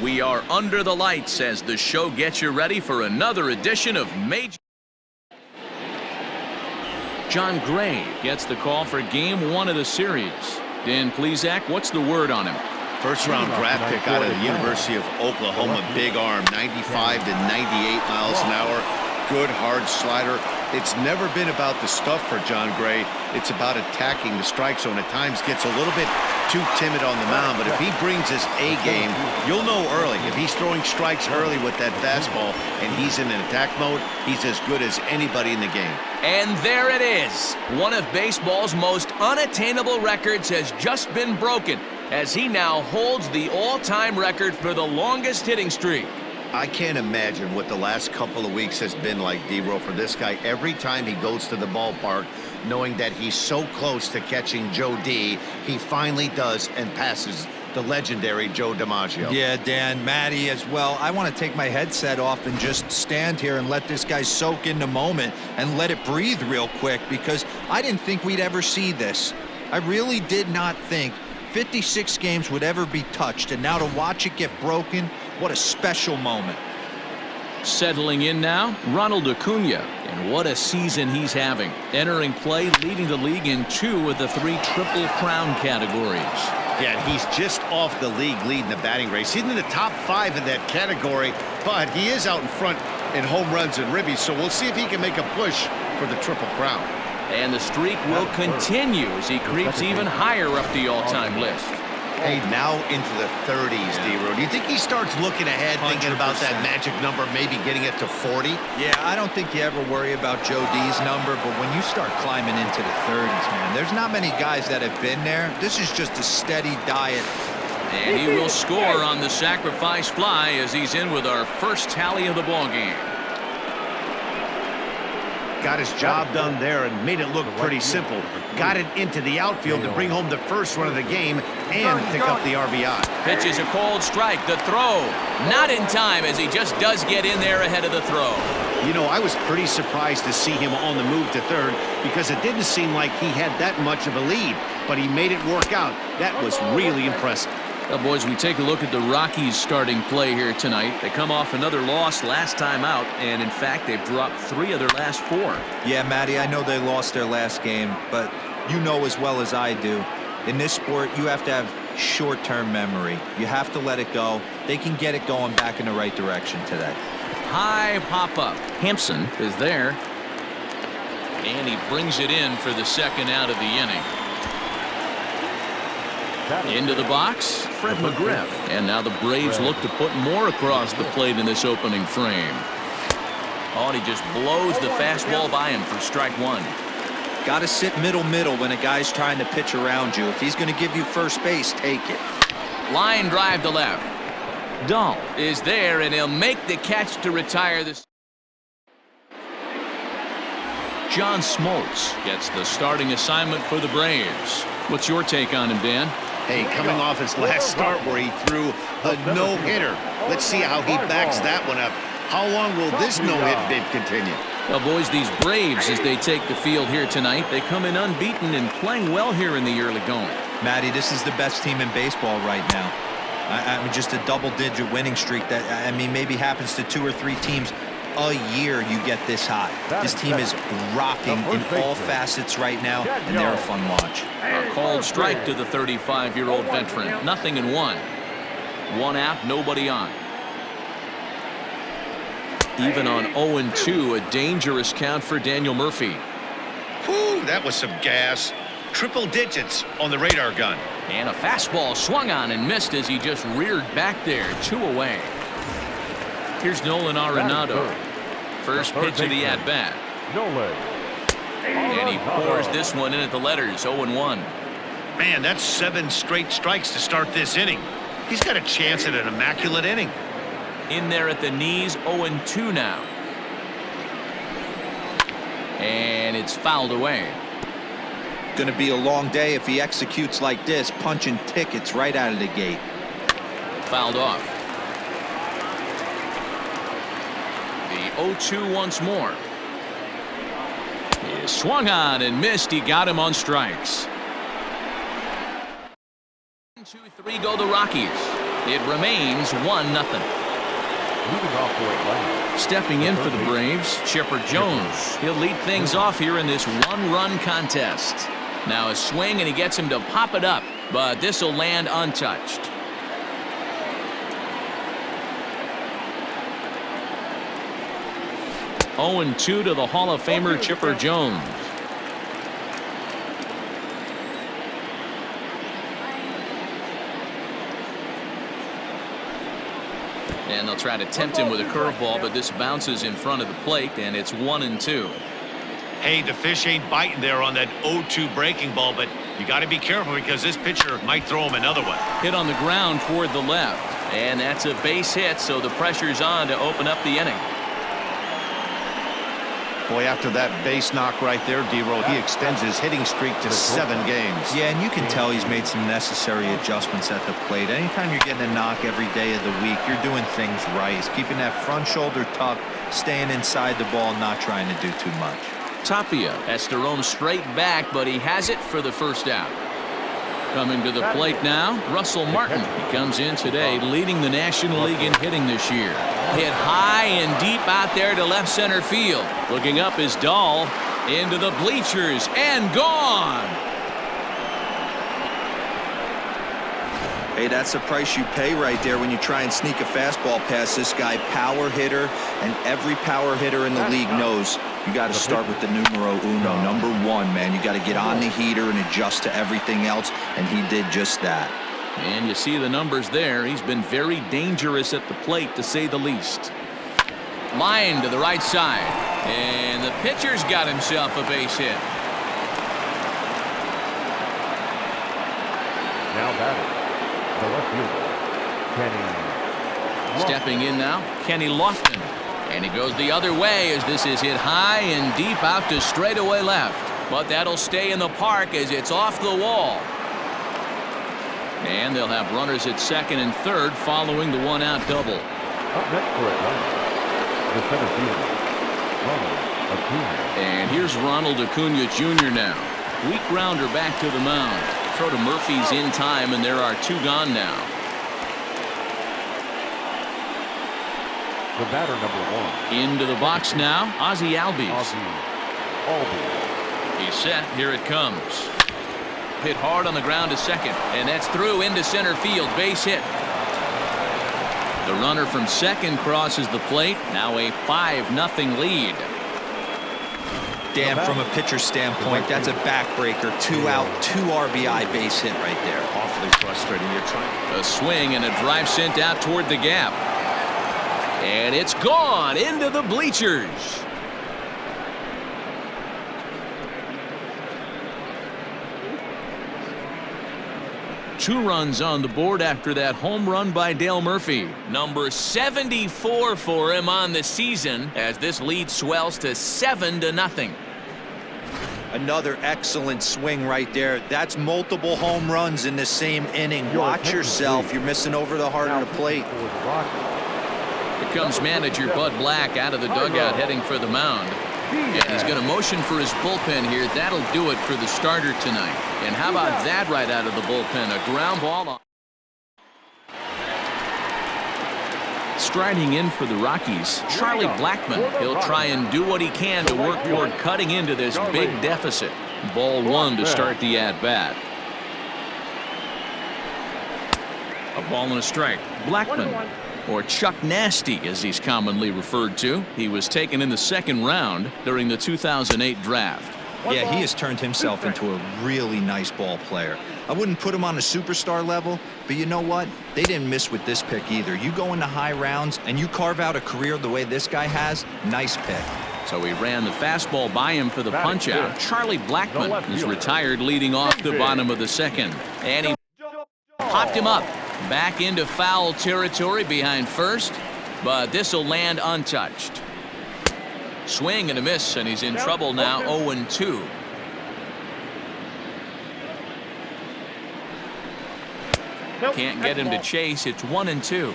We are under the lights as the show gets you ready for another edition of Major. John Gray gets the call for game 1 of the series. Dan Plesac, what's the word on him? First-round draft pick out of the University of Oklahoma. Big arm, 95 to 98 miles an hour. Good, hard slider. It's never been about the stuff for John Gray. It's about attacking the strike zone. At times gets a little bit too timid on the mound, but if he brings his A game, you'll know early. If he's throwing strikes early with that fastball and he's in an attack mode, he's as good as anybody in the game. And there it is. One of baseball's most unattainable records has just been broken, as he now holds the all-time record for the longest hitting streak. I can't imagine what the last couple of weeks has been like, D-Roll, for this guy. Every time he goes to the ballpark, knowing that he's so close to catching Joe D, he finally does and passes the legendary Joe DiMaggio. Yeah, Dan, Matty as well. I want to take my headset off and just stand here and let this guy soak in the moment and let it breathe real quick, because I didn't think we'd ever see this. I really did not think 56 games would ever be touched, and now to watch it get broken, what a special moment. Settling in now, Ronald Acuna, and what a season he's having. Entering play, leading the league in 2 of the 3 Triple Crown categories. Yeah, he's just off the league leading the batting race. He's in the top 5 in that category, but he is out in front in home runs and ribbies, so we'll see if he can make a push for the Triple Crown. And the streak will continue as he creeps even higher up the all-time list. Hey, now into the 30s, D-Row. Do you think he starts looking ahead, thinking about that magic number, maybe getting it to 40? Yeah, I don't think you ever worry about Joe D's number, but when you start climbing into the 30s, man, there's not many guys that have been there. This is just a steady diet. And he will score on the sacrifice fly as he's in with our first tally of the ballgame. Got his job done there and made it look pretty simple. Got it into the outfield to bring home the first run of the game and pick up the RBI. Pitches a cold strike. The throw not in time, as he just does get in there ahead of the throw. You know, I was pretty surprised to see him on the move to third, because it didn't seem like he had that much of a lead, but he made it work out. That was really impressive. Well, boys, we take a look at the Rockies' starting play here tonight. They come off another loss last time out, and in fact, they've dropped 3 of their last 4. Yeah, Matty, I know they lost their last game, but you know as well as I do, in this sport, you have to have short-term memory. You have to let it go. They can get it going back in the right direction today. High pop-up. Hampson is there, and he brings it in for the second out of the inning. Into the box, Fred McGriff. And now the Braves look to put more across the plate in this opening frame. Oh, and he just blows the fastball by him for strike 1. Got to sit middle when a guy's trying to pitch around you. If he's going to give you first base, take it. Line drive to left. Dahl is there, and he'll make the catch to retire this. John Smoltz gets the starting assignment for the Braves. What's your take on him, Dan? Hey, coming off his last start where he threw a no-hitter. Let's see how he backs that one up. How long will this no-hit bid continue? Well, boys, these Braves, as they take the field here tonight, they come in unbeaten and playing well here in the early going. Matty, this is the best team in baseball right now. I mean, just a double-digit winning streak that, I mean, maybe happens to 2 or 3 teams a year. You get this hot. This team is rocking in all facets right now, and they're a fun watch. A called strike to the 35-year-old veteran. Nothing in 1. 1 out, nobody on. Even on 0-2, a dangerous count for Daniel Murphy. Whew, that was some gas. Triple digits on the radar gun. And a fastball swung on and missed as he just reared back there. 2 away. Here's Nolan Arenado. First pitch of the at-bat. And he pours this one in at the letters. 0-1. Man, that's 7 straight strikes to start this inning. He's got a chance at an immaculate inning. In there at the knees. 0-2 now. And it's fouled away. Going to be a long day if he executes like this, punching tickets right out of the gate. Fouled off. The 0-2 once more. He swung on and missed. He got him on strikes. 2-3 We go the Rockies. It remains 1-0. Moving off for Atlanta. Stepping in for the Braves, Chipper Jones. He'll lead things off here in this one-run contest. Now a swing, and he gets him to pop it up, but this will land untouched. Oh, 2 to the Hall of Famer Chipper Jones. And they'll try to tempt him with a curveball, but this bounces in front of the plate, and it's 1-2. Hey, the fish ain't biting there on that 0-2 breaking ball, but you got to be careful because this pitcher might throw him another one. Hit on the ground toward the left, and that's a base hit, so the pressure's on to open up the inning. Boy, after that base knock right there, D-Roll, he extends his hitting streak to 7 games. Yeah, and you can tell he's made some necessary adjustments at the plate. Anytime you're getting a knock every day of the week, you're doing things right. He's keeping that front shoulder tucked, staying inside the ball, not trying to do too much. Tapia has to roam straight back, but he has it for the first out. Coming to the plate now, Russell Martin. He comes in today leading the National League in hitting this year. Hit high and deep out there to left center field. Looking up is Dahl into the bleachers and gone. Hey, that's the price you pay right there when you try and sneak a fastball past this guy. Power hitter, and every power hitter in the league knows you got to start with the numero uno, number 1, man. You got to get on the heater and adjust to everything else, and he did just that. And you see the numbers there. He's been very dangerous at the plate, to say the least. Line to the right side, and the pitcher's got himself a base hit. Now batting, the left fielder, Kenny. Stepping in now, Kenny Lofton. And he goes the other way as this is hit high and deep out to straightaway left. But that'll stay in the park as it's off the wall. And they'll have runners at second and third following the 1-out double. Up next for Atlanta, the center fielder, Ronald Acuna. And here's Ronald Acuna Jr. now. Weak grounder back to the mound. Throw to Murphy's in time, and there are 2 gone now. The batter, number 1. Into the box now, Ozzie Albies. He's set. Here it comes. Hit hard on the ground to second, and that's through into center field. Base hit. The runner from second crosses the plate. Now a 5-0 lead. Dan, from a pitcher standpoint, that's a backbreaker. 2 out, 2 RBI base hit right there. Awfully frustrating. You're trying. A swing and a drive sent out toward the gap. And it's gone into the bleachers. Two runs on the board after that home run by Dale Murphy. Number 74 for him on the season as this lead swells to 7-0. Another excellent swing right there. That's multiple home runs in the same inning. Watch yourself. You're missing over the heart of the plate. Here comes manager Bud Black out of the dugout heading for the mound. And he's going to motion for his bullpen here. That'll do it for the starter tonight. And how about that right out of the bullpen? A ground ball on. Striding in for the Rockies, Charlie Blackmon. He'll try and do what he can to work toward cutting into this big deficit. Ball 1 to start the at-bat. A ball and a strike. Blackmon, or Chuck Nasty as he's commonly referred to. He was taken in the second round during the 2008 draft. Yeah, he has turned himself into a really nice ball player. I wouldn't put him on a superstar level, but you know what? They didn't miss with this pick either. You go into high rounds and you carve out a career the way this guy has, nice pick. So he ran the fastball by him for the punch-out. Charlie Blackmon is retired leading off the bottom of the second. And he popped him up. Back into foul territory behind first, but this will land untouched. Swing and a miss, and he's in trouble now. 0-2. Can't get him to chase. It's 1-2.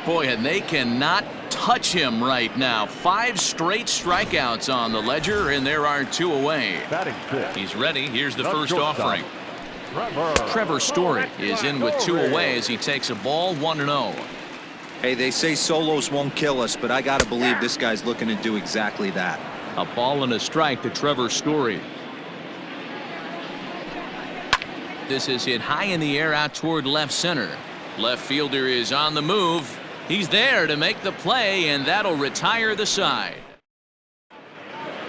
Boy, and they cannot touch him right now. 5 straight strikeouts on the ledger, and there are 2 away. Batting fifth. He's ready. Here's the The first shortstop, offering. Trevor Story is in with 2 away as he takes a ball 1-0. Hey, they say solos won't kill us, but I got to believe this guy's looking to do exactly that. A ball and a strike to Trevor Story. This is hit high in the air out toward left center. Left fielder is on the move. He's there to make the play, and that'll retire the side.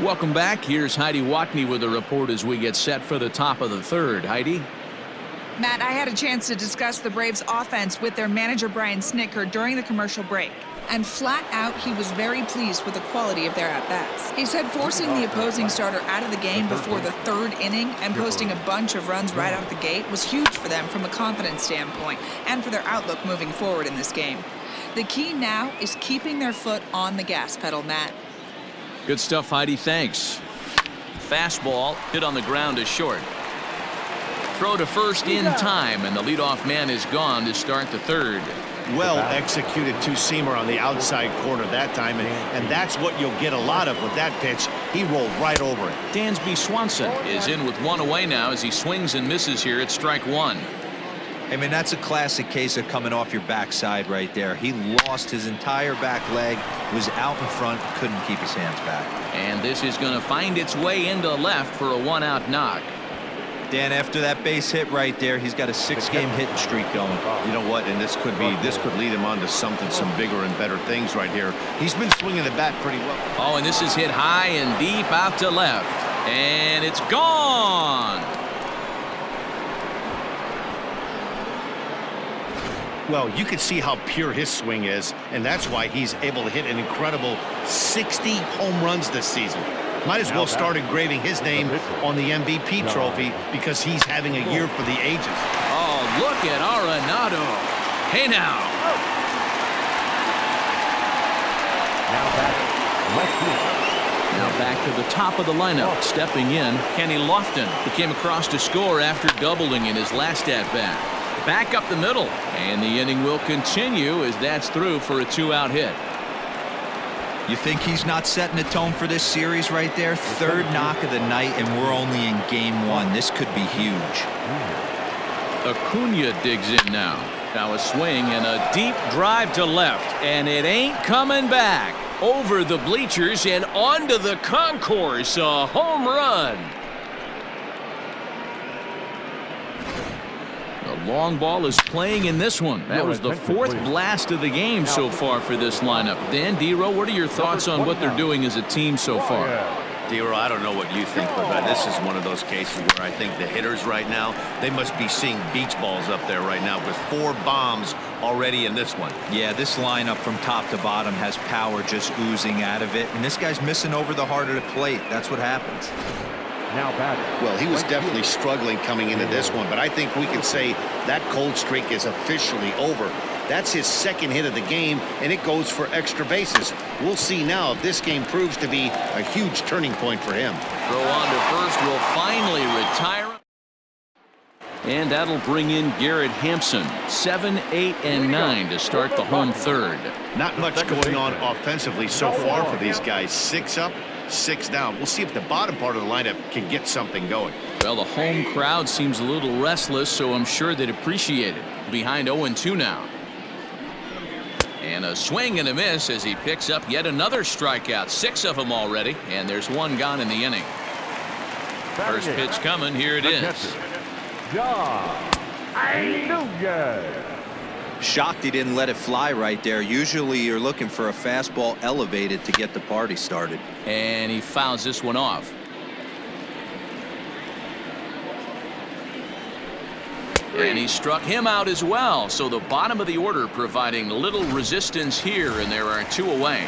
Welcome back. Here's Heidi Watney with a report as we get set for the top of the third. Heidi? Matt, I had a chance to discuss the Braves offense with their manager Brian Snitker during the commercial break. And flat out, he was very pleased with the quality of their at-bats. He said forcing the opposing starter out of the game before the 3rd inning and posting a bunch of runs right out the gate was huge for them from a confidence standpoint and for their outlook moving forward in this game. The key now is keeping their foot on the gas pedal, Matt. Good stuff, Heidi. Thanks. Fastball hit on the ground to short. Throw to first in time, and the leadoff man is gone to start the third. Well executed 2-seamer on the outside corner that time, and that's what you'll get a lot of with that pitch. He rolled right over it. Dansby Swanson is in with 1 away now as he swings and misses here at strike 1. I mean, that's a classic case of coming off your backside right there. He lost his entire back leg, was out in front, couldn't keep his hands back. And this is going to find its way into left for a 1-out knock. Dan, after that base hit right there, he's got a 6-game hitting streak going. You know what? And this could lead him on to some bigger and better things right here. He's been swinging the bat pretty well. Oh, and this is hit high and deep out to left. And it's gone. Well, you can see how pure his swing is, and that's why he's able to hit an incredible 60 home runs this season. Might as well start engraving his name on the MVP trophy because he's having a year for the ages. Oh, look at Arenado. Hey now. Now back to the top of the lineup. Stepping in, Kenny Lofton, who came across to score after doubling in his last at-bat. Back up the middle, and the inning will continue as that's through for a 2-out hit. You think he's not setting the tone for this series right there? 3rd knock of the night, and we're only in game 1. This could be huge. Acuna digs in now. Now a swing and a deep drive to left, and it ain't coming back. Over the bleachers and onto the concourse. A home run. The long ball is playing in this one. That was the 4th blast of the game so far for this lineup. Dan, D-Row, what are your thoughts on what they're doing as a team so far? D-Row, I don't know what you think, but this is one of those cases where I think the hitters right now, they must be seeing beach balls up there right now with 4 bombs already in this one. Yeah, this lineup from top to bottom has power just oozing out of it, and this guy's missing over the heart of the plate. That's what happens. Now batting. Well, he was definitely struggling coming into this one, but I think we can say that cold streak is officially over. That's his 2nd hit of the game, and it goes for extra bases. We'll see now if this game proves to be a huge turning point for him. Throw on to first will finally retire him. And that'll bring in Garrett Hampson. 7, 8, and 9 to start the home third. Not much going on offensively so far for these guys. 6 up, 6 down. We'll see if the bottom part of the lineup can get something going. Well, the home crowd seems a little restless, so I'm sure they'd appreciate it. Behind 0-2 now. And a swing and a miss as he picks up yet another strikeout. 6 of them already, and there's 1 gone in the inning. First pitch coming. Here it is. Shocked he didn't let it fly right there. Usually you're looking for a fastball elevated to get the party started. And he fouls this one off. And he struck him out as well. So the bottom of the order providing little resistance here, and there are 2 away.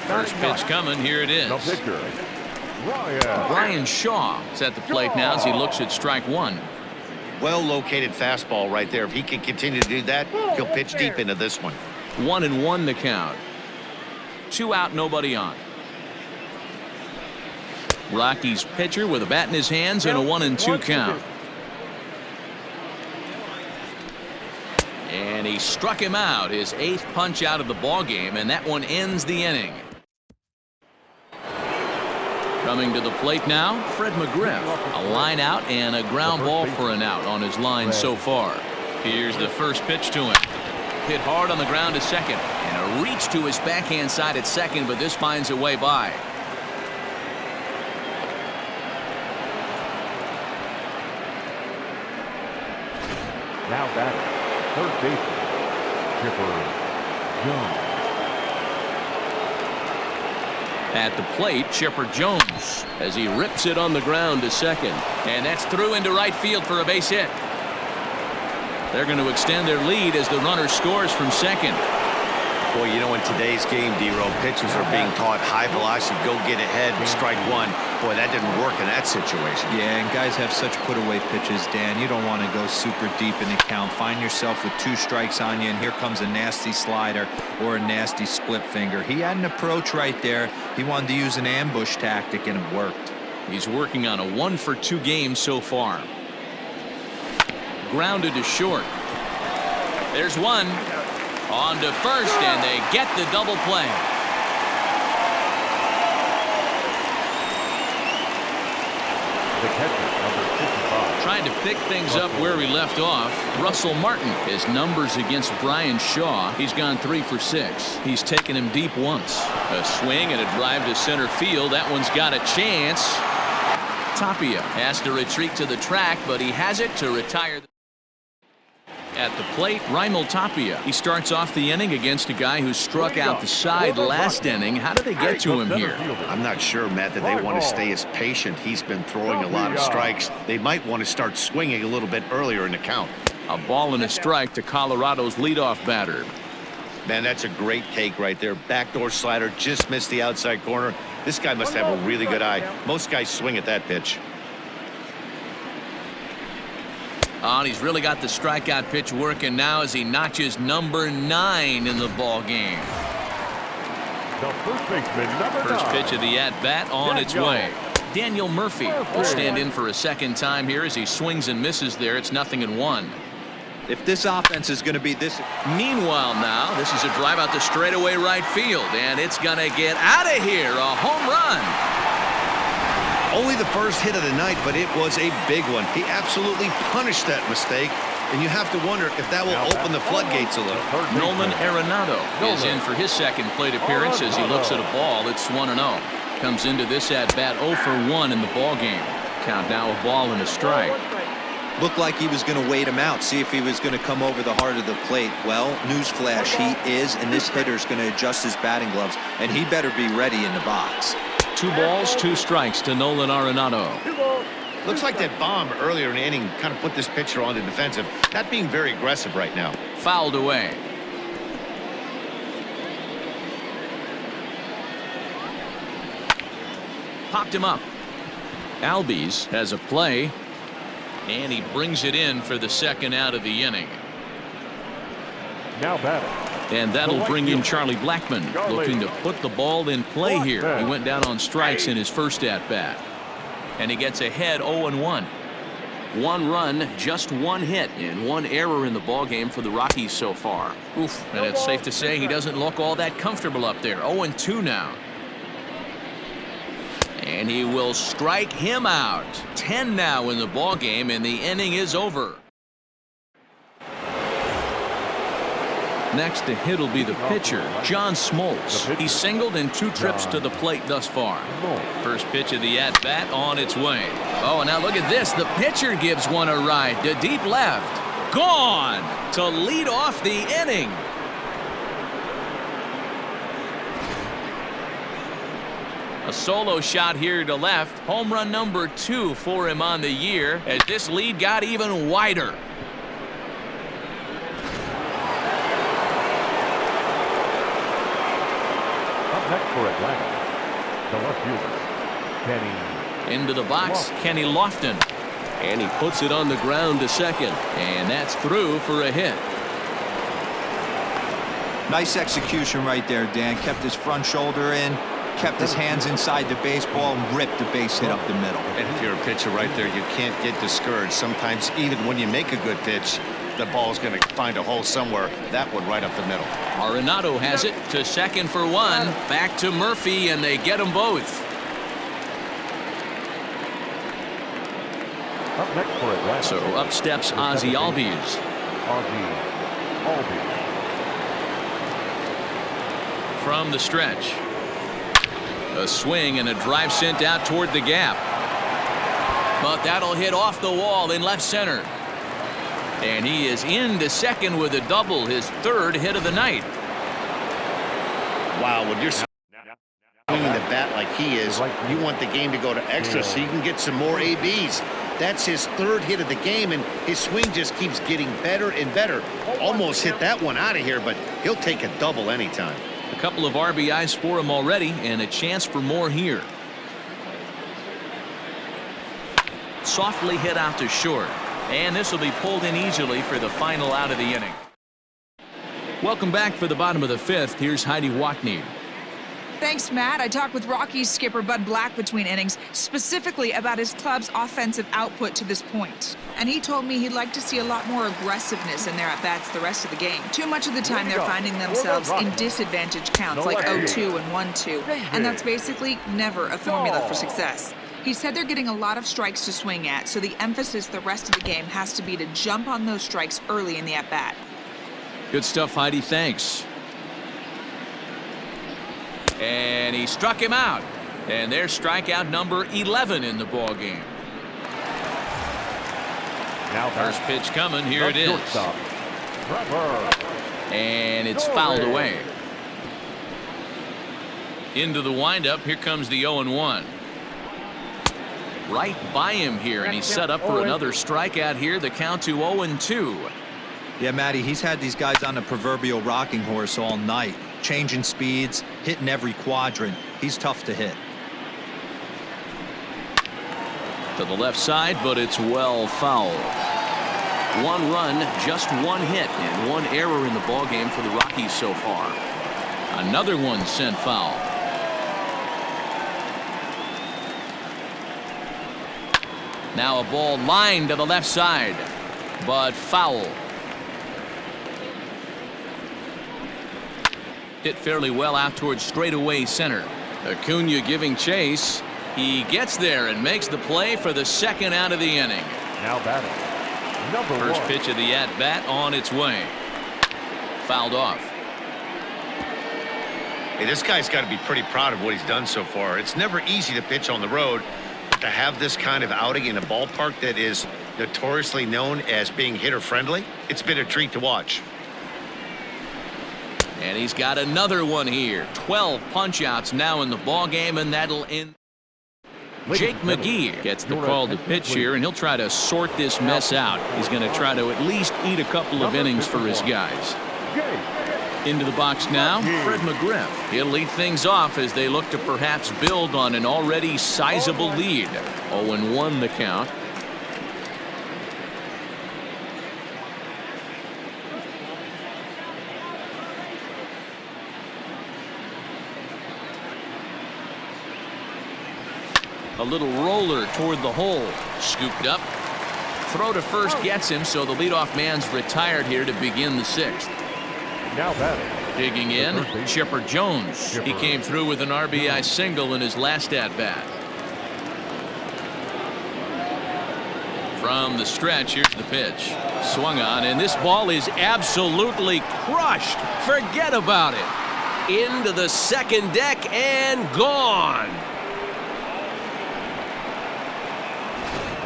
First pitch coming. Here it is. Brian Shaw is at the plate now as he looks at strike 1. Well located fastball right there. If he can continue to do that, he'll pitch deep into this one. 1-1 the count. 2 out, nobody on. Rockies pitcher with a bat in his hands and a 1-2 count. And And he struck him out, his 8th punch out of the ball game, and that one ends the inning. Coming to the plate now, Fred McGriff. A line out and a ground ball for an out on his line so far. Here's the first pitch to him. Hit hard on the ground to second, and a reach to his backhand side at second, but this finds a way by. Now batting, third baseman, Chipper Jones. At the plate, Chipper Jones as he rips it on the ground to second, and that's through into right field for a base hit. They're going to extend their lead as the runner scores from second. Boy, you know, in today's game, D-Row, pitchers are being taught high velocity, go get ahead and strike one. Boy, that didn't work in that situation. Yeah, and guys have such put-away pitches, Dan. You don't want to go super deep in the count. Find yourself with 2 strikes on you, and here comes a nasty slider or a nasty split finger. He had an approach right there. He wanted to use an ambush tactic, and it worked. He's working on a 1-for-2 game so far. Grounded to short. There's one. On to first, and they get the double play. The catcher, number 55. Trying to pick things up where we left off. Russell Martin. His numbers against Brian Shaw. He's gone 3 for 6. He's taken him deep once. A swing and a drive to center field. That one's got a chance. Tapia has to retreat to the track, but he has it to retire. At the plate, Raimel Tapia. He starts off the inning against a guy who struck out the side last inning. How did they get to him here? I'm not sure, Matt, that they want to stay as patient. He's been throwing a lot of strikes. They might want to start swinging a little bit earlier in the count. A ball and a strike to Colorado's leadoff batter. Man, that's a great take right there. Backdoor slider, just missed the outside corner. This guy must have a really good eye. Most guys swing at that pitch. Oh, and he's really got the strikeout pitch working now as he notches number 9 in the ball game. The first baseman, number 9. First pitch of the at-bat on its way. Daniel Murphy will stand in for a second time here as he swings and misses there. It's 0-1. If this offense is going to be this. Meanwhile now, this is a drive out to straightaway right field, and it's going to get out of here. A home run. Only the first hit of the night, but it was a big one. He absolutely punished that mistake, and you have to wonder if that will open the floodgates a little. Nolan Arenado is in for his second plate appearance as he looks at a ball. It's 1-0. Comes into this at-bat 0 for 1 in the ball game. Count now a ball and a strike. Looked like he was going to wait him out, see if he was going to come over the heart of the plate. Well, newsflash, he is, and this hitter's going to adjust his batting gloves, and he better be ready in the box. 2 balls, 2 strikes to Nolan Arenado. Looks like that bomb earlier in the inning kind of put this pitcher on the defensive. Not being very aggressive right now. Fouled away. Popped him up. Albies has a play, and he brings it in for the second out of the inning. Now batting. And that'll bring in Charlie Blackmon, looking to put the ball in play here. He went down on strikes in his first at-bat. And he gets ahead 0-1. 1 run, just 1 hit, and 1 error in the ballgame for the Rockies so far. Oof, and it's safe to say he doesn't look all that comfortable up there. 0-2 now. And he will strike him out. 10 now in the ballgame, and the inning is over. Next to hit will be the pitcher, John Smoltz. He's singled in 2 trips to the plate thus far. First pitch of the at-bat on its way. Oh, and now look at this. The pitcher gives one a ride to deep left. Gone to lead off the inning. A solo shot here to left. Home run number 2 for him on the year as this lead got even wider. Next for Atlanta, the left fielder, Kenny. Into the box, Kenny Lofton. And he puts it on the ground to second. And that's through for a hit. Nice execution right there, Dan. Kept his front shoulder in, kept his hands inside the baseball, and ripped the base hit up the middle. And if you're a pitcher right there, you can't get discouraged. Sometimes even when you make a good pitch, the ball's going to find a hole somewhere. That one right up the middle. Arenado has it to second for one. Back to Murphy, and they get them both. Up next for Atlanta. So up steps Ozzie Albies. Albies. From the stretch. A swing and a drive sent out toward the gap. But that'll hit off the wall in left center. And he is into second with a double, his third hit of the night. Wow, when you're swinging the bat like he is, you want the game to go to extra so you can get some more ABs. That's his third hit of the game, and his swing just keeps getting better and better. Almost hit that one out of here, but he'll take a double anytime. A couple of RBIs for him already, and a chance for more here. Softly hit out to short, and this will be pulled in easily for the final out of the inning. Welcome back for the bottom of the fifth. Here's Heidi Watney. Thanks, Matt. I talked with Rockies skipper Bud Black between innings, specifically about his club's offensive output to this point. And he told me he'd like to see a lot more aggressiveness in their at-bats the rest of the game. Too much of the time they're finding themselves in disadvantage counts like 0-2 and 1-2, and that's basically never a formula for success. He said they're getting a lot of strikes to swing at, so the emphasis the rest of the game has to be to jump on those strikes early in the at-bat. Good stuff, Heidi. Thanks. And he struck him out. And there's strikeout number 11 in the ball game. Now first pitch coming. Here it is. Trevor. And it's fouled away. Into the windup. Here comes the 0-1. Right by him here, and he's set up for another strikeout here. The count to 0-2. Yeah, Matty, he's had these guys on the proverbial rocking horse all night, changing speeds, hitting every quadrant. He's tough to hit. To the left side, but it's well fouled. One run, just one hit, and one error in the ballgame for the Rockies so far. Another one sent foul. Now a ball lined to the left side, but foul. Hit fairly well out towards straightaway center. Acuna giving chase. He gets there and makes the play for the second out of the inning. Now batting. First pitch of the at-bat on its way. Fouled off. Hey, this guy's got to be pretty proud of what he's done so far. It's never easy to pitch on the road. To have this kind of outing in a ballpark that is notoriously known as being hitter-friendly, it's been a treat to watch. And he's got another one here. 12 punch-outs now in the ballgame, and that'll end. Jake McGee gets the call to pitch here, and he'll try to sort this mess out. He's going to try to at least eat a couple of innings for his guys. Into the box now, Fred McGriff. He'll lead things off as they look to perhaps build on an already sizable lead. 0-1 the count. A little roller toward the hole. Scooped up. Throw to first gets him, so the leadoff man's retired here to begin the sixth. Now batting. Digging in, Chipper Jones. He came through with an RBI single in his last at-bat. From the stretch, here's the pitch. Swung on, and this ball is absolutely crushed. Forget about it. Into the second deck and gone.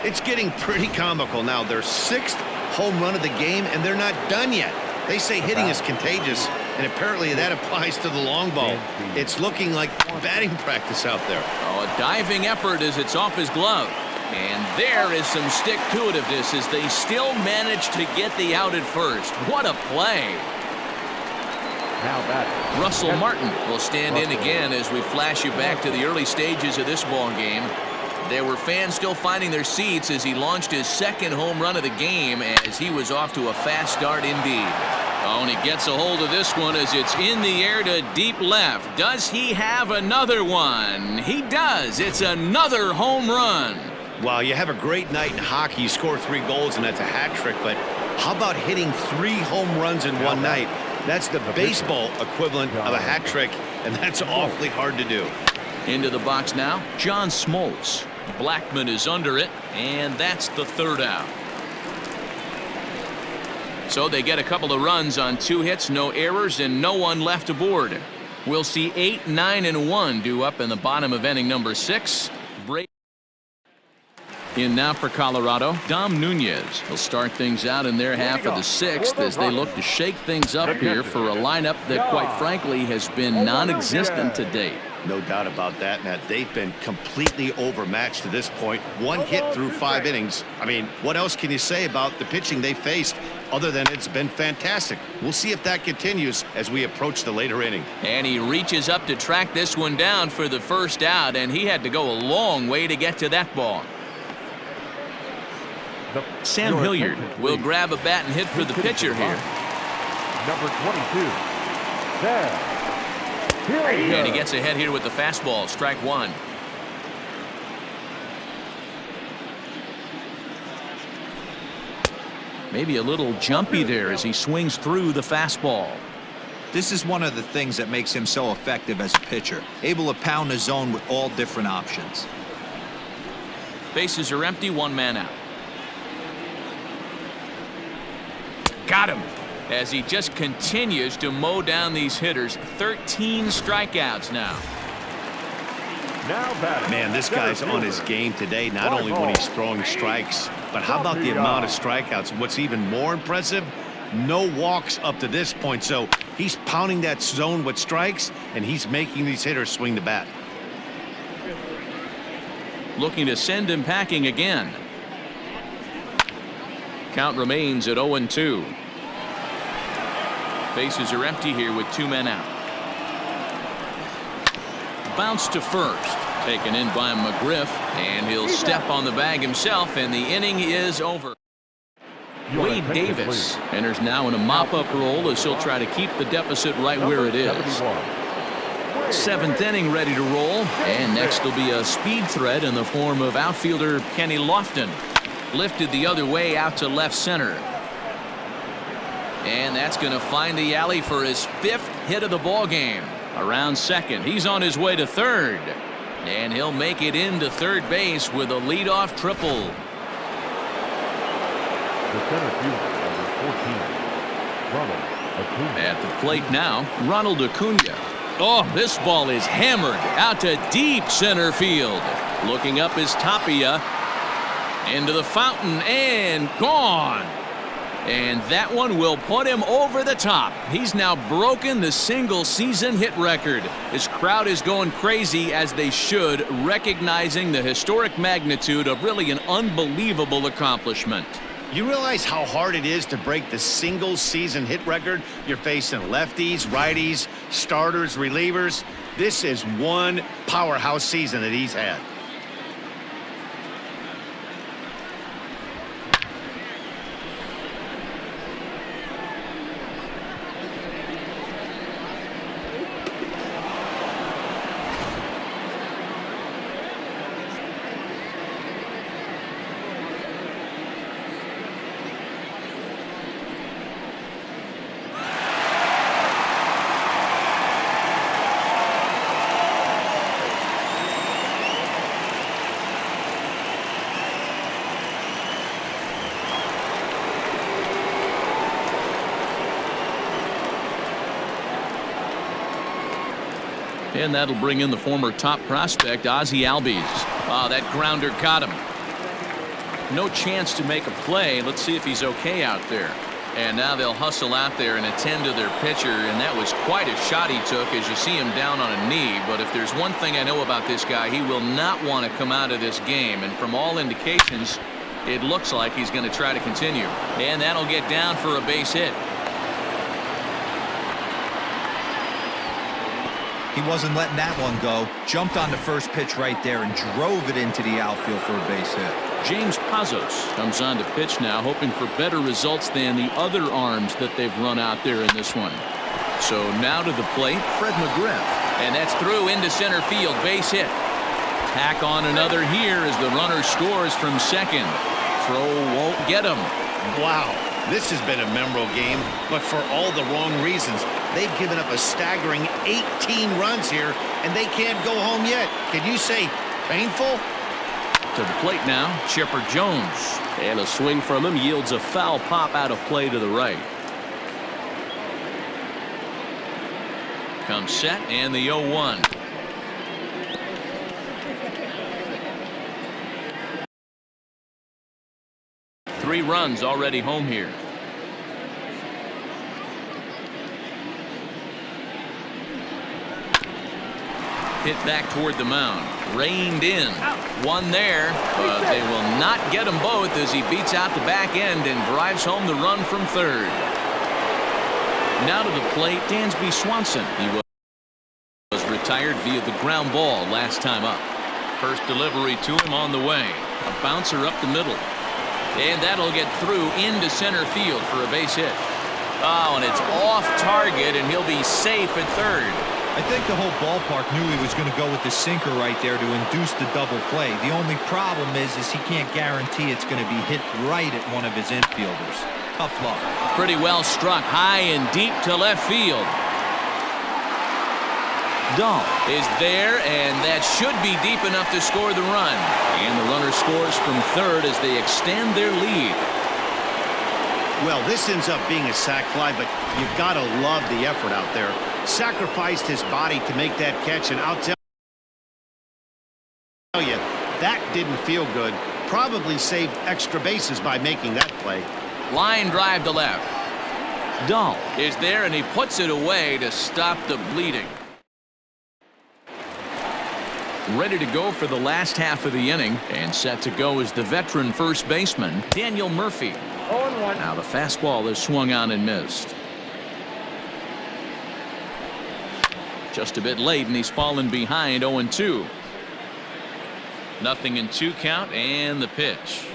It's getting pretty comical now. Their sixth home run of the game, and they're not done yet. They say hitting is contagious, and apparently that applies to the long ball. It's looking like batting practice out there. Oh, a diving effort as it's off his glove. And there is some stick-to-itiveness as they still manage to get the out at first. What a play. Now batting. Russell Martin will stand in again as we flash you back to the early stages of this ball game. There were fans still finding their seats as he launched his second home run of the game as he was off to a fast start indeed. Oh, and he gets a hold of this one as it's in the air to deep left. Does he have another one? He does. It's another home run. Well, you have a great night in hockey. You score 3 goals, and that's a hat trick. But how about hitting 3 home runs in one night? That's the baseball equivalent of a hat trick, and that's awfully hard to do. Into the box now, John Smoltz. Blackman is under it, and that's the 3rd out. So they get a couple of runs on 2 hits, no errors, and no one left aboard. We'll see 8, 9, and 1 due up in the bottom of inning number 6. In now for Colorado, Dom Nunez. He'll start things out in their half of the 6th as they look to shake things up here for a lineup that, quite frankly, has been non-existent to date. No doubt about that, Matt. They've been completely overmatched to this point. 1 hit through 5 innings. I mean, what else can you say about the pitching they faced other than it's been fantastic? We'll see if that continues as we approach the later inning. And he reaches up to track this one down for the 1st out, and he had to go a long way to get to that ball. Sam Hilliard will grab a bat and hit for the pitcher here. Number 22, Sam Hilliard. And he gets ahead here with the fastball, strike 1. Maybe a little jumpy there as he swings through the fastball. This is one of the things that makes him so effective as a pitcher, able to pound the zone with all different options. Bases are empty, 1 man out. Got him as he just continues to mow down these hitters. 13 strikeouts now. Man, this guy's on his game today, not only when he's throwing strikes, but how about the amount of strikeouts? What's even more impressive, no walks up to this point. So he's pounding that zone with strikes, and he's making these hitters swing the bat. Looking to send him packing again. Count remains at 0-2. Bases are empty here with 2 men out. Bounce to first. Taken in by McGriff, and he'll step on the bag himself, and the inning is over. Wade Davis enters now in a mop-up role as he'll try to keep the deficit right where it is. 7th inning ready to roll, and next will be a speed threat in the form of outfielder Kenny Lofton. Lifted the other way out to left center. And that's going to find the alley for his 5th hit of the ball game. Around second, he's on his way to third, and he'll make it into third base with a leadoff triple. The center fielder, number 14, Ronald Acuna. At the plate now, Ronald Acuna. Oh, this ball is hammered out to deep center field. Looking up is Tapia. Into the fountain and gone. And that one will put him over the top. He's now broken the single-season hit record. His crowd is going crazy, as they should, recognizing the historic magnitude of really an unbelievable accomplishment. You realize how hard it is to break the single-season hit record? You're facing lefties, righties, starters, relievers. This is one powerhouse season that he's had. And that'll bring in the former top prospect, Ozzie Albies. Oh, that grounder got him. No chance to make a play. Let's see if he's okay out there. And now they'll hustle out there and attend to their pitcher, and that was quite a shot he took as you see him down on a knee. But if there's one thing I know about this guy, he will not want to come out of this game. And from all indications, it looks like he's going to try to continue. And that'll get down for a base hit. He wasn't letting that one go. Jumped on the first pitch right there and drove it into the outfield for a base hit. James Pazos comes on to pitch now, hoping for better results than the other arms that they've run out there in this one. So now to the plate, Fred McGriff. And that's through into center field, base hit. Tack on another here as the runner scores from second. Throw won't get him. Wow, this has been a memorable game, but for all the wrong reasons. They've given up a staggering 18 runs here, and they can't go home yet. Can you say painful? To the plate now, Chipper Jones. And a swing from him yields a foul pop out of play to the right. Comes set and the 0-1. Three runs already home here. Hit back toward the mound. Reined in. One there, but they will not get them both as he beats out the back end and drives home the run from third. Now to the plate, Dansby Swanson. He was retired via the ground ball last time up. First delivery to him on the way. A bouncer up the middle. And that'll get through into center field for a base hit. Oh, and it's off target, and he'll be safe at third. I think the whole ballpark knew he was going to go with the sinker right there to induce the double play. The only problem is he can't guarantee it's going to be hit right at one of his infielders. Tough luck. Pretty well struck high and deep to left field. Dahl is there, and that should be deep enough to score the run. And the runner scores from third as they extend their lead. Well, this ends up being a sac fly, but you've got to love the effort out there. Sacrificed his body to make that catch, and I'll tell you, that didn't feel good. Probably saved extra bases by making that play. Line drive to left. Dahl is there, and he puts it away to stop the bleeding. Ready to go for the last half of the inning, and set to go is the veteran first baseman, Daniel Murphy. Now the fastball is swung on and missed. Just a bit late, and he's fallen behind 0-2. Nothing in 2 count, and the pitch.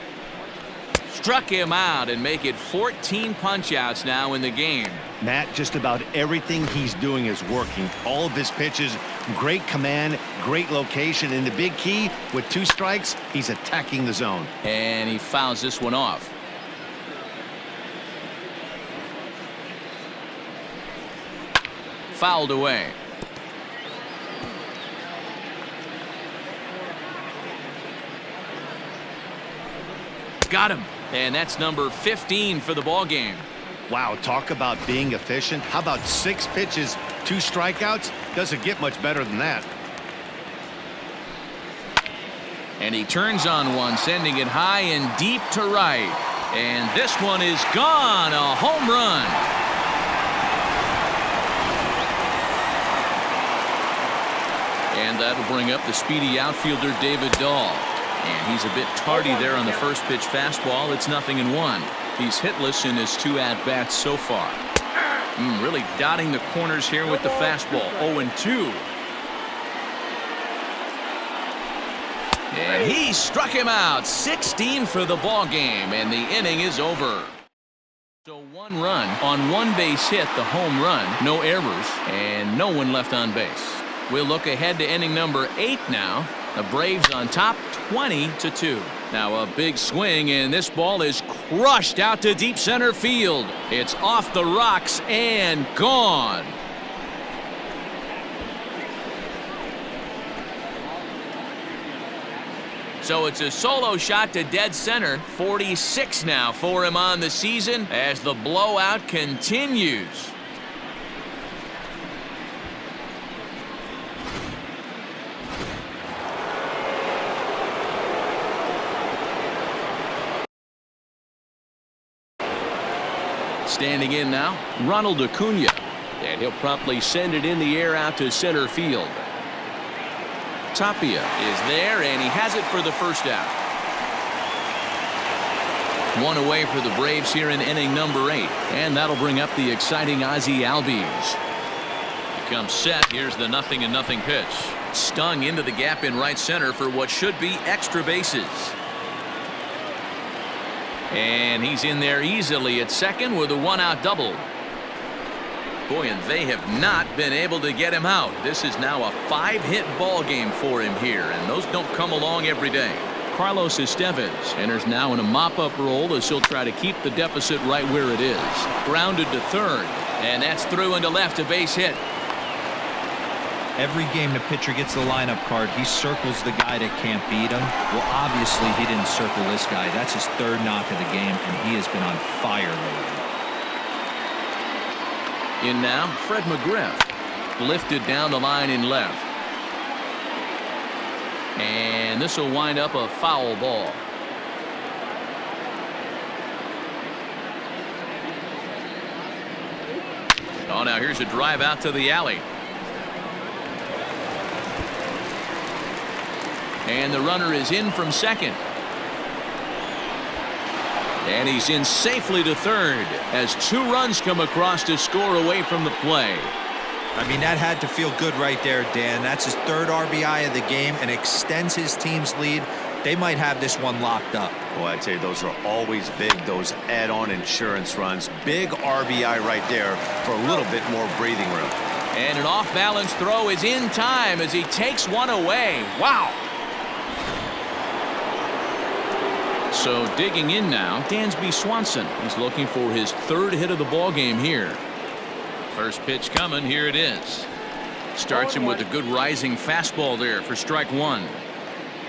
Struck him out and make it 14 punch-outs now in the game. Matt, just about everything he's doing is working. All of his pitches, great command, great location, and the big key, with 2 strikes, he's attacking the zone. And he fouls this one off. Fouled away. Got him. And that's number 15 for the ball game. Wow, talk about being efficient. How about 6 pitches, 2 strikeouts? Doesn't get much better than that. And he turns on one, sending it high and deep to right. And this one is gone. A home run. And that'll bring up the speedy outfielder David Dahl. And he's a bit tardy there on the first pitch fastball. It's 0-1. He's hitless in his 2 at-bats so far. Really dotting the corners here with the fastball. 0-2. And he struck him out. 16 for the ball game, and the inning is over. So 1 run on 1 base hit, the home run, no errors, and no one left on base. We'll look ahead to inning number 8 now. The Braves on top 20-2. Now a big swing, and this ball is crushed out to deep center field. It's off the rocks and gone. So it's a solo shot to dead center. 46 now for him on the season as the blowout continues. Standing in now, Ronald Acuna. And he'll promptly send it in the air out to center field. Tapia is there, and he has it for the first out. 1 away for the Braves here in inning number 8. And that'll bring up the exciting Ozzie Albies. He comes set. Here's the 0-0 pitch. Stung into the gap in right center for what should be extra bases. And he's in there easily at second with a 1-out double. Boy, and they have not been able to get him out. This is now a 5-hit ball game for him here, and those don't come along every day. Carlos Estevez enters now in a mop-up role as he'll try to keep the deficit right where it is. Grounded to third, and that's through into left, a base hit. Every game the pitcher gets the lineup card, he circles the guy that can't beat him. Well, obviously he didn't circle this guy. That's his third knock of the game, and he has been on fire lately. In now, Fred McGriff. Lifted down the line in left. And this will wind up a foul ball. Oh, now here's a drive out to the alley. And the runner is in from second. And he's in safely to third as 2 runs come across to score away from the play. I mean, that had to feel good right there, Dan. That's his 3rd RBI of the game and extends his team's lead. They might have this one locked up. Well, I'd say those are always big, those add-on insurance runs. Big RBI right there for a little bit more breathing room. And an off-balance throw is in time as he takes one away. Wow. So digging in now, Dansby Swanson. He's looking for his 3rd hit of the ball game here. First pitch coming. Here it is. Starts him with a good rising fastball there for strike 1.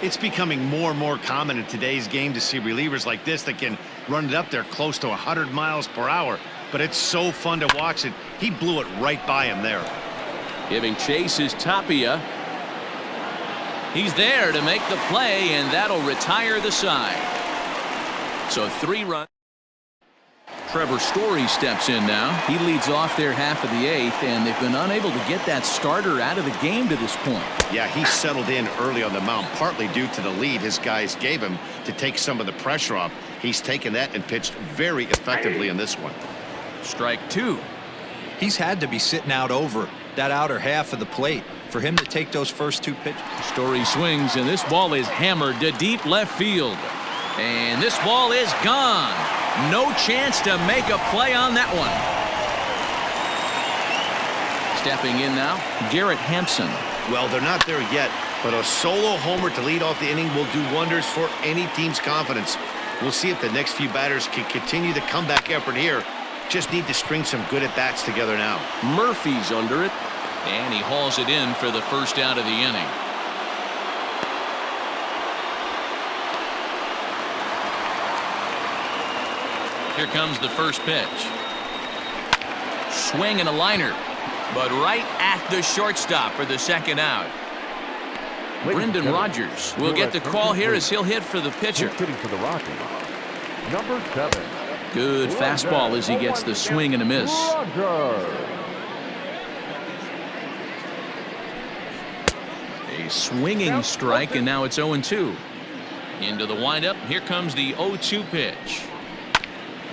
It's becoming more and more common in today's game to see relievers like this that can run it up there close to 100 miles per hour. But it's so fun to watch it. He blew it right by him there. Giving chase is Tapia. He's there to make the play, and that'll retire the side. So 3 runs. Trevor Story steps in now. He leads off their half of the 8th, and they've been unable to get that starter out of the game to this point. Yeah, he settled in early on the mound, partly due to the lead his guys gave him to take some of the pressure off. He's taken that and pitched very effectively in this one. Strike 2. He's had to be sitting out over that outer half of the plate for him to take those first 2 pitches. Story swings, and this ball is hammered to deep left field. And this ball is gone. No chance to make a play on that one. Stepping in now, Garrett Hampson. Well, they're not there yet, but a solo homer to lead off the inning will do wonders for any team's confidence. We'll see if the next few batters can continue the comeback effort here. Just need to string some good at-bats together now. Murphy's under it. And he hauls it in for the first out of the inning. Here comes the first pitch. Swing and a liner, but right at the shortstop for the second out. Brendan Rodgers will get the call here as he'll hit for the pitcher. Hitting for the Rockies. Number 7. Good fastball as he gets the swing and a miss. A swinging strike, and now it's 0-2. Into the windup. Here comes the 0-2 pitch.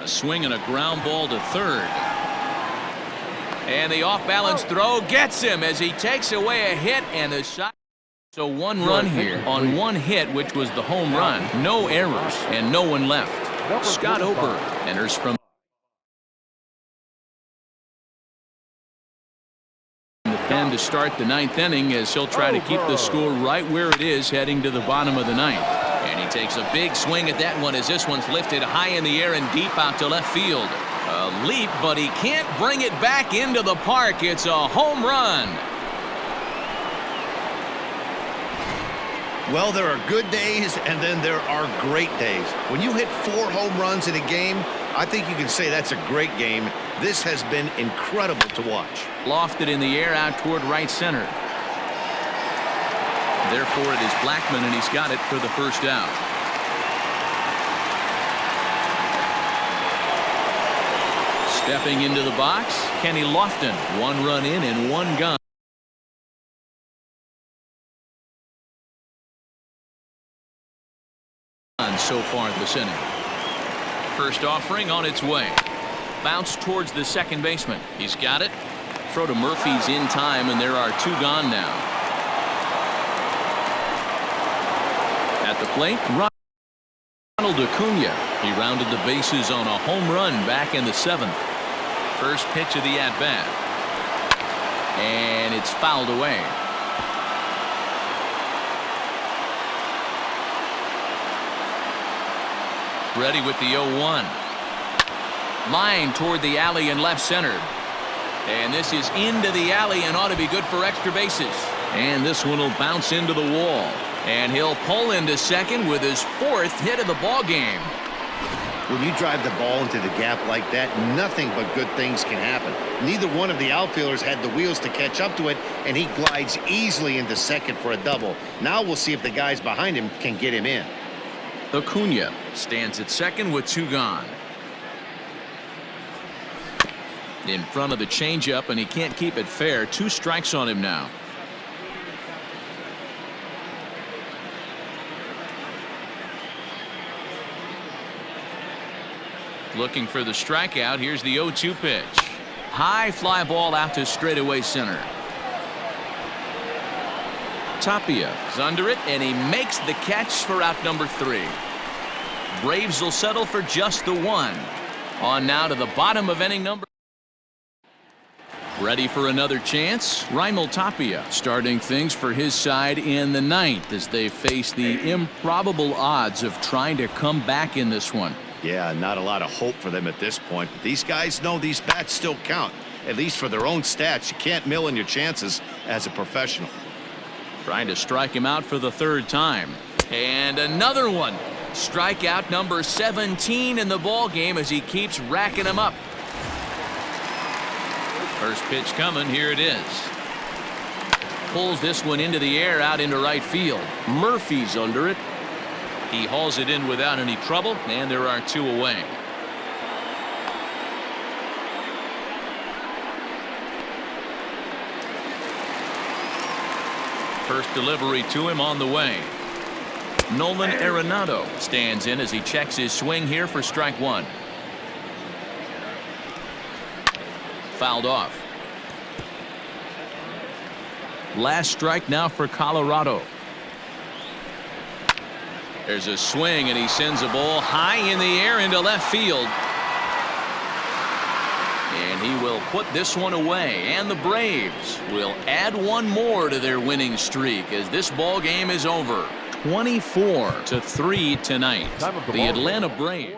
A swing and a ground ball to third. And the off-balance throw gets him as he takes away a hit and a shot. So 1 run here on 1 hit, which was the home run. No errors and no one left. Scott Oberg enters from the pen to start the 9th inning as he'll try to keep the score right where it is heading to the bottom of the 9th. And he takes a big swing at that one as this one's lifted high in the air and deep out to left field. A leap, but he can't bring it back into the park. It's a home run. Well, there are good days, and then there are great days. When you hit 4 home runs in a game, I think you can say that's a great game. This has been incredible to watch. Lofted in the air out toward right center. Therefore, it is Blackman, and he's got it for the first out. Stepping into the box, Kenny Lofton. 1 run in and 1 gone. So far this inning. First offering on its way. Bounce towards the second baseman. He's got it. Throw to Murphy's in time, and there are 2 gone now. At the plate, Ronald Acuna. He rounded the bases on a home run back in the 7th. First pitch of the at-bat. And it's fouled away. Ready with the 0-1. Line toward the alley and left center. And this is into the alley and ought to be good for extra bases. And this one will bounce into the wall. And he'll pull into second with his 4th hit of the ball game. When you drive the ball into the gap like that, nothing but good things can happen. Neither one of the outfielders had the wheels to catch up to it, and he glides easily into second for a double. Now we'll see if the guys behind him can get him in. Acuna stands at second with 2 gone. In front of the changeup, and he can't keep it fair. 2 strikes on him now. Looking for the strikeout. Here's the 0-2 pitch. High fly ball out to straightaway center. Tapia is under it, and he makes the catch for out number 3. Braves will settle for just the 1. On now to the bottom of inning number. Ready for another chance. Raimel Tapia starting things for his side in the 9th as they face the improbable odds of trying to come back in this one. Yeah, not a lot of hope for them at this point, but these guys know these bats still count, at least for their own stats. You can't mill in your chances as a professional. Trying to strike him out for the 3rd time. And another one. Strikeout number 17 in the ball game as he keeps racking them up. First pitch coming. Here it is. Pulls this one into the air out into right field. Murphy's under it. He hauls it in without any trouble, and there are 2 away. First delivery to him on the way. Nolan Arenado stands in as he checks his swing here for strike 1. Fouled off. Last strike now for Colorado. There's a swing, and he sends a ball high in the air into left field. And he will put this one away, and the Braves will add 1 more to their winning streak as this ball game is over. 24-3 tonight. The Atlanta Braves.